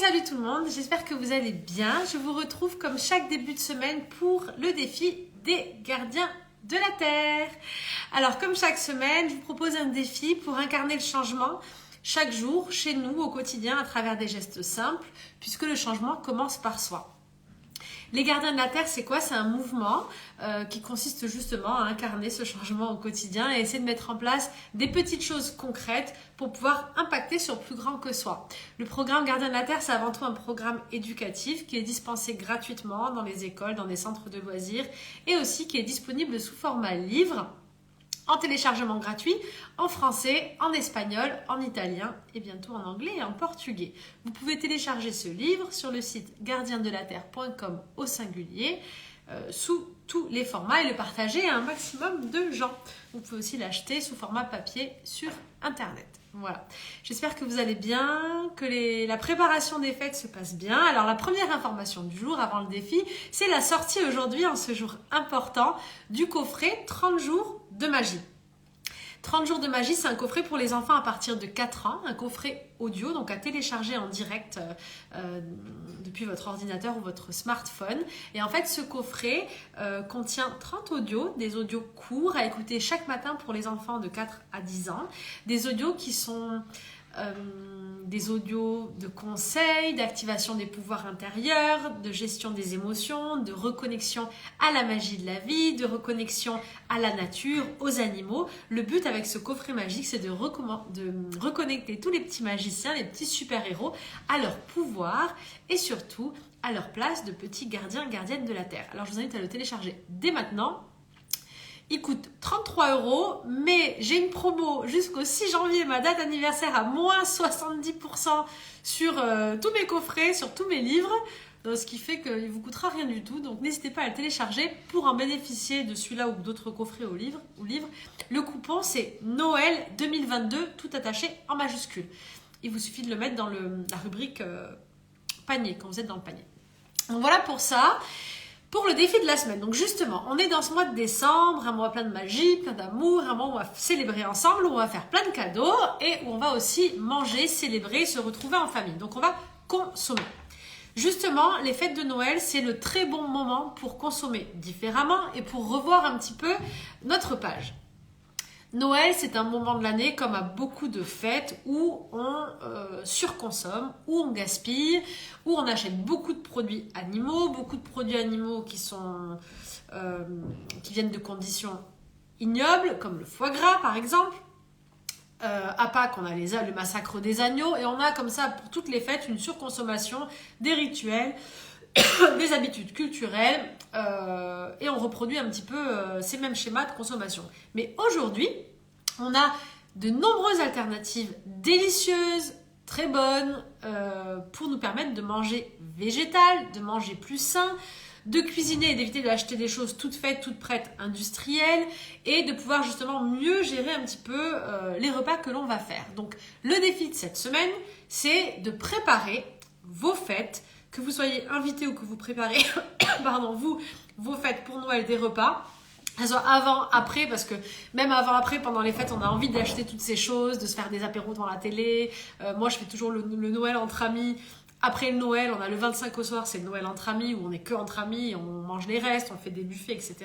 salut tout le monde, j'espère que vous allez bien. Je vous retrouve comme chaque début de semaine pour le défi des gardiens de la Terre. Alors comme chaque semaine, je vous propose un défi pour incarner le changement chaque jour chez nous au quotidien à travers des gestes simples puisque le changement commence par soi. Les gardiens de la Terre, c'est quoi? C'est un mouvement qui consiste justement à incarner ce changement au quotidien et essayer de mettre en place des petites choses concrètes pour pouvoir impacter sur plus grand que soi. Le programme Gardiens de la Terre, c'est avant tout un programme éducatif qui est dispensé gratuitement dans les écoles, dans des centres de loisirs et aussi qui est disponible sous format livre, en téléchargement gratuit, en français, en espagnol, en italien et bientôt en anglais et en portugais. Vous pouvez télécharger ce livre sur le site gardiendelaterre.com au singulier sous tous les formats et le partager à un maximum de gens. Vous pouvez aussi l'acheter sous format papier sur internet. Voilà, j'espère que vous allez bien, que la préparation des fêtes se passe bien. Alors la première information du jour avant le défi, c'est la sortie aujourd'hui, en ce jour important, du coffret 30 jours de magie. 30 jours de magie, c'est un coffret pour les enfants à partir de 4 ans, un coffret audio, donc à télécharger en direct depuis votre ordinateur ou votre smartphone. Et en fait, ce coffret contient 30 audios, des audios courts à écouter chaque matin pour les enfants de 4 à 10 ans, des audios qui sont des audios de conseils, d'activation des pouvoirs intérieurs, de gestion des émotions, de reconnexion à la magie de la vie, de reconnexion à la nature, aux animaux. Le but avec ce coffret magique, c'est de reconnecter tous les petits magiciens, les petits super-héros à leur pouvoir et surtout à leur place de petits gardiens, gardiennes de la Terre. Alors je vous invite à le télécharger dès maintenant. Il coûte 33 €, mais j'ai une promo jusqu'au 6 janvier, ma date anniversaire, à moins 70% sur tous mes coffrets, sur tous mes livres, ce qui fait qu'il ne vous coûtera rien du tout. Donc n'hésitez pas à le télécharger pour en bénéficier de celui-là ou d'autres coffrets au livre. Le coupon, c'est Noël 2022, tout attaché en majuscule. Il vous suffit de le mettre dans la rubrique panier, quand vous êtes dans le panier. Donc voilà pour ça. Pour le défi de la semaine, donc justement, on est dans ce mois de décembre, un mois plein de magie, plein d'amour, un mois où on va célébrer ensemble, où on va faire plein de cadeaux et où on va aussi manger, célébrer, se retrouver en famille. Donc on va consommer. Justement, les fêtes de Noël, c'est le très bon moment pour consommer différemment et pour revoir un petit peu notre page. Noël, c'est un moment de l'année, comme à beaucoup de fêtes, où on surconsomme, où on gaspille, où on achète beaucoup de produits animaux qui viennent de conditions ignobles, comme le foie gras par exemple. À Pâques, on a le massacre des agneaux, et on a comme ça pour toutes les fêtes une surconsommation des rituels, des habitudes culturelles, et on reproduit un petit peu ces mêmes schémas de consommation. Mais aujourd'hui, on a de nombreuses alternatives délicieuses, très bonnes, pour nous permettre de manger végétal, de manger plus sain, de cuisiner et d'éviter d'acheter des choses toutes faites, toutes prêtes, industrielles, et de pouvoir justement mieux gérer un petit peu les repas que l'on va faire. Donc le défi de cette semaine, c'est de préparer vos fêtes, que vous soyez invité ou que vous préparez vos fêtes pour Noël, des repas, que ce soit avant, après, parce que même avant, après, pendant les fêtes, on a envie d'acheter toutes ces choses, de se faire des apéros devant la télé. Moi, je fais toujours le Noël entre amis. Après le Noël, on a le 25 au soir, c'est le Noël entre amis, où on n'est que entre amis, on mange les restes, on fait des buffets, etc.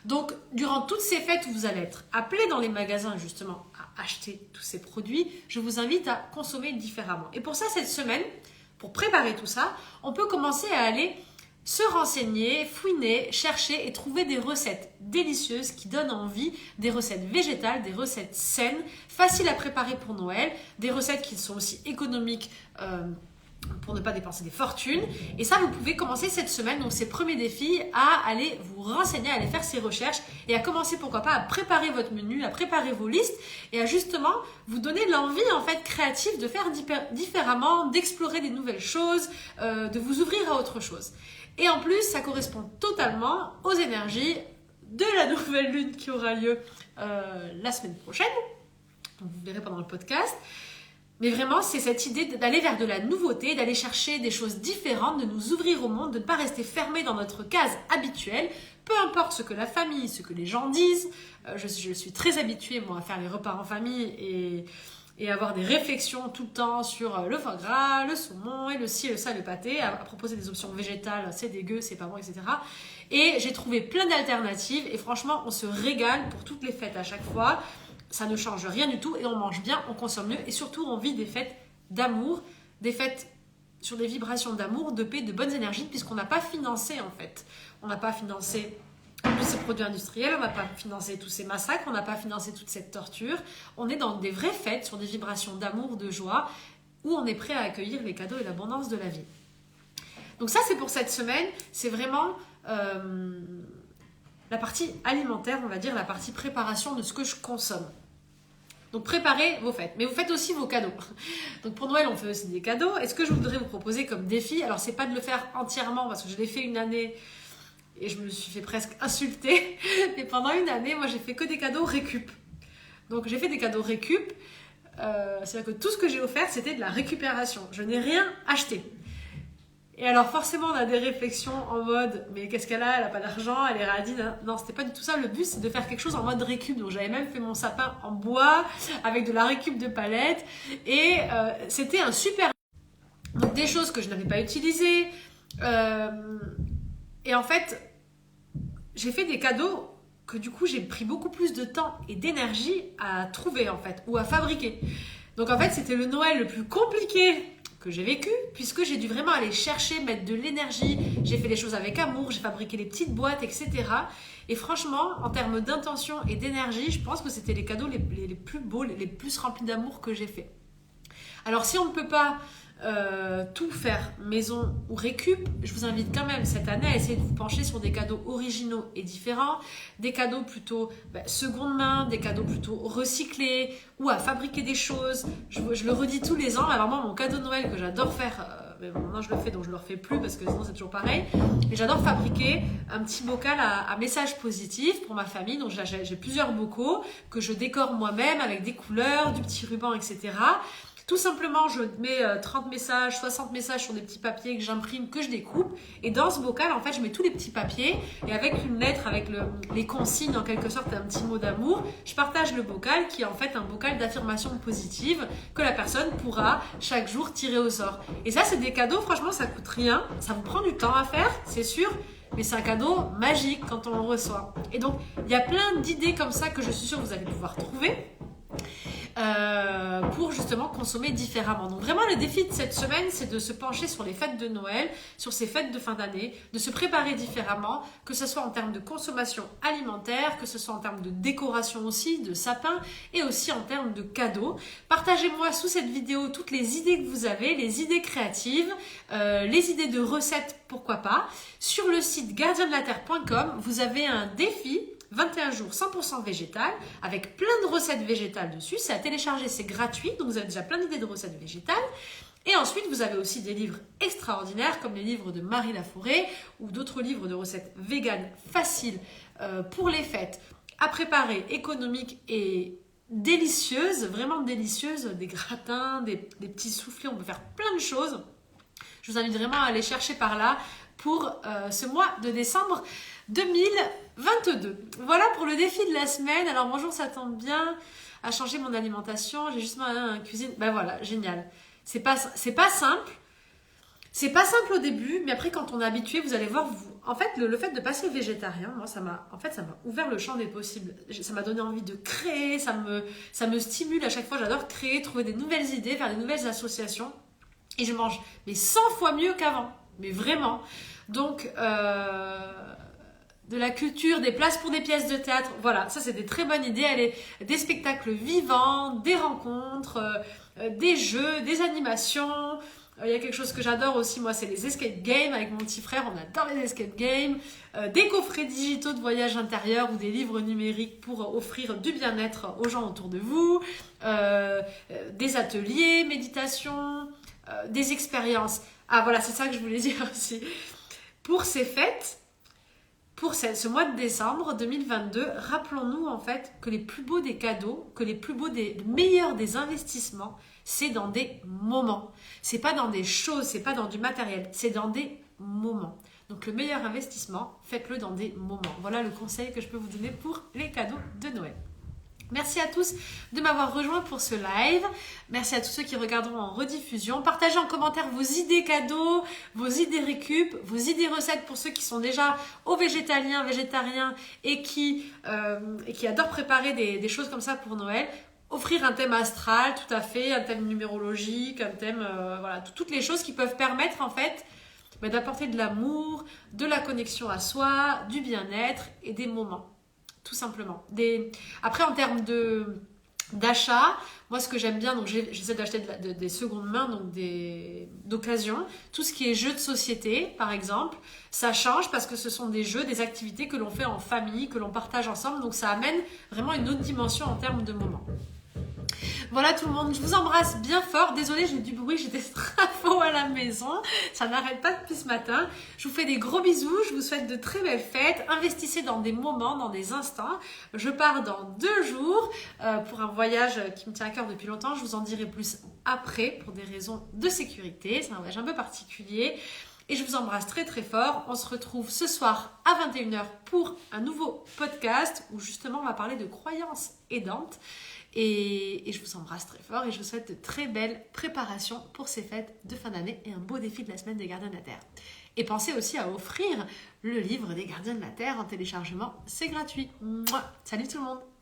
Donc, durant toutes ces fêtes où vous allez être appelés dans les magasins, justement, à acheter tous ces produits, je vous invite à consommer différemment. Et pour ça, cette semaine, pour préparer tout ça, on peut commencer à aller se renseigner, fouiner, chercher et trouver des recettes délicieuses qui donnent envie, des recettes végétales, des recettes saines, faciles à préparer pour Noël, des recettes qui sont aussi économiques pour ne pas dépenser des fortunes. Et ça, vous pouvez commencer cette semaine, donc ces premiers défis, à aller vous renseigner, à aller faire ces recherches et à commencer, pourquoi pas, à préparer votre menu, à préparer vos listes et à justement vous donner l'envie en fait créative de faire différemment, d'explorer des nouvelles choses, de vous ouvrir à autre chose. Et en plus, ça correspond totalement aux énergies de la nouvelle lune qui aura lieu la semaine prochaine. Donc vous verrez pendant le podcast. Mais vraiment, c'est cette idée d'aller vers de la nouveauté, d'aller chercher des choses différentes, de nous ouvrir au monde, de ne pas rester fermé dans notre case habituelle, peu importe ce que la famille, ce que les gens disent. Je suis très habituée, moi, à faire les repas en famille et et avoir des réflexions tout le temps sur le foie gras, le saumon et le ci, le ça, le pâté, à proposer des options végétales, c'est dégueu, c'est pas bon, etc. Et j'ai trouvé plein d'alternatives et franchement, on se régale pour toutes les fêtes à chaque fois. Ça ne change rien du tout et on mange bien, on consomme mieux et surtout on vit des fêtes d'amour, des fêtes sur des vibrations d'amour, de paix, de bonnes énergies puisqu'on n'a pas financé en fait. On n'a pas financé tous ces produits industriels, on n'a pas financé tous ces massacres, on n'a pas financé toute cette torture. On est dans des vraies fêtes sur des vibrations d'amour, de joie, où on est prêt à accueillir les cadeaux et l'abondance de la vie. Donc ça, c'est pour cette semaine. C'est vraiment la partie alimentaire, on va dire, la partie préparation de ce que je consomme. Donc préparez vos fêtes, mais vous faites aussi vos cadeaux. Donc pour Noël, on fait aussi des cadeaux. Et ce que je voudrais vous proposer comme défi, alors c'est pas de le faire entièrement parce que je l'ai fait une année et je me suis fait presque insulter. Mais pendant une année, moi, j'ai fait que des cadeaux récup. Donc, j'ai fait des cadeaux récup. C'est-à-dire que tout ce que j'ai offert, c'était de la récupération. Je n'ai rien acheté. Et alors, forcément, on a des réflexions en mode, mais qu'est-ce qu'elle a? Elle n'a pas d'argent, elle est radine. Non, c'était pas du tout ça. Le but, c'est de faire quelque chose en mode récup. Donc, j'avais même fait mon sapin en bois avec de la récup de palettes. Et c'était un super... Donc, des choses que je n'avais pas utilisées. Et en fait, j'ai fait des cadeaux que du coup, j'ai pris beaucoup plus de temps et d'énergie à trouver en fait, ou à fabriquer. Donc en fait, c'était le Noël le plus compliqué que j'ai vécu, puisque j'ai dû vraiment aller chercher, mettre de l'énergie. J'ai fait les choses avec amour, j'ai fabriqué les petites boîtes, etc. Et franchement, en termes d'intention et d'énergie, je pense que c'était les cadeaux les plus beaux, les plus remplis d'amour que j'ai fait. Alors si on ne peut pas tout faire maison ou récup, je vous invite quand même cette année à essayer de vous pencher sur des cadeaux originaux et différents, des cadeaux plutôt seconde main, des cadeaux plutôt recyclés ou à fabriquer des choses. Je le redis tous les ans. Alors moi, mon cadeau de Noël que j'adore faire, mais bon, maintenant je le fais donc je le refais plus parce que sinon c'est toujours pareil, et j'adore fabriquer un petit bocal à messages positifs pour ma famille. Donc j'ai plusieurs bocaux que je décore moi-même avec des couleurs, du petit ruban, etc. Tout simplement, je mets 30 messages, 60 messages sur des petits papiers que j'imprime, que je découpe. Et dans ce bocal, en fait, je mets tous les petits papiers. Et avec une lettre, avec les consignes, en quelque sorte, un petit mot d'amour, je partage le bocal qui est en fait un bocal d'affirmation positive que la personne pourra chaque jour tirer au sort. Et ça, c'est des cadeaux, franchement, ça coûte rien. Ça vous prend du temps à faire, c'est sûr. Mais c'est un cadeau magique quand on le reçoit. Et donc, il y a plein d'idées comme ça que je suis sûre que vous allez pouvoir trouver. Pour justement consommer différemment. Donc vraiment le défi de cette semaine, c'est de se pencher sur les fêtes de Noël, sur ces fêtes de fin d'année, de se préparer différemment, que ce soit en termes de consommation alimentaire, que ce soit en termes de décoration aussi, de sapin, et aussi en termes de cadeaux. Partagez-moi sous cette vidéo toutes les idées que vous avez, les idées créatives, les idées de recettes, pourquoi pas. Sur le site gardiendelaterre.com, vous avez un défi 21 jours 100% végétal, avec plein de recettes végétales dessus. C'est à télécharger, c'est gratuit, donc vous avez déjà plein d'idées de recettes végétales. Et ensuite, vous avez aussi des livres extraordinaires, comme les livres de Marie Laforêt, ou d'autres livres de recettes véganes faciles pour les fêtes, à préparer, économiques et délicieuses, vraiment délicieuses, des gratins, des petits soufflés, on peut faire plein de choses. Je vous invite vraiment à aller chercher par là pour ce mois de décembre 2022. Voilà pour le défi de la semaine. Alors bonjour, ça tombe bien à changer mon alimentation. J'ai justement un cuisine. Ben voilà, génial. C'est pas simple. C'est pas simple au début, mais après quand on est habitué, vous allez voir. En fait, le fait de passer végétarien, moi, ça m'a ouvert le champ des possibles. Ça m'a donné envie de créer. Ça me stimule à chaque fois. J'adore créer, trouver des nouvelles idées, faire des nouvelles associations. Et je mange mais 100 fois mieux qu'avant. Mais vraiment. Donc de la culture, des places pour des pièces de théâtre, voilà, ça c'est des très bonnes idées, des spectacles vivants, des rencontres, des jeux, des animations. Il y a quelque chose que j'adore aussi, moi, c'est les escape games avec mon petit frère, on adore les escape games, des coffrets digitaux de voyage intérieur ou des livres numériques pour offrir du bien-être aux gens autour de vous, des ateliers, méditation, des expériences. Ah voilà, c'est ça que je voulais dire aussi. Pour ces fêtes, pour ce mois de décembre 2022, rappelons-nous en fait que les plus beaux des cadeaux, que le meilleur des investissements, c'est dans des moments. C'est pas dans des choses, c'est pas dans du matériel, c'est dans des moments. Donc le meilleur investissement, faites-le dans des moments. Voilà le conseil que je peux vous donner pour les cadeaux de Noël. Merci à tous de m'avoir rejoint pour ce live. Merci à tous ceux qui regarderont en rediffusion. Partagez en commentaire vos idées cadeaux, vos idées récup, vos idées recettes pour ceux qui sont déjà végétariens et qui adorent préparer des choses comme ça pour Noël. Offrir un thème astral, tout à fait, un thème numérologique, un thème, voilà, toutes les choses qui peuvent permettre en fait d'apporter de l'amour, de la connexion à soi, du bien-être et des moments. Tout simplement. Après, en termes d'achat, moi, ce que j'aime bien, donc j'essaie d'acheter des secondes mains, donc d'occasion. Tout ce qui est jeux de société, par exemple, ça change parce que ce sont des jeux, des activités que l'on fait en famille, que l'on partage ensemble. Donc, ça amène vraiment une autre dimension en termes de moments. Voilà tout le monde, je vous embrasse bien fort. Désolée, j'ai du bruit, j'ai des travaux à la maison. Ça n'arrête pas depuis ce matin. Je vous fais des gros bisous, je vous souhaite de très belles fêtes. Investissez dans des moments, dans des instants. Je pars dans 2 jours pour un voyage qui me tient à cœur depuis longtemps. Je vous en dirai plus après pour des raisons de sécurité. C'est un voyage un peu particulier. Et je vous embrasse très très fort. On se retrouve ce soir à 21h pour un nouveau podcast où justement on va parler de croyances aidantes. Et je vous embrasse très fort et je vous souhaite de très belles préparations pour ces fêtes de fin d'année et un beau défi de la semaine des Gardiens de la Terre. Et pensez aussi à offrir le livre des Gardiens de la Terre en téléchargement, c'est gratuit. Mouah. Salut tout le monde!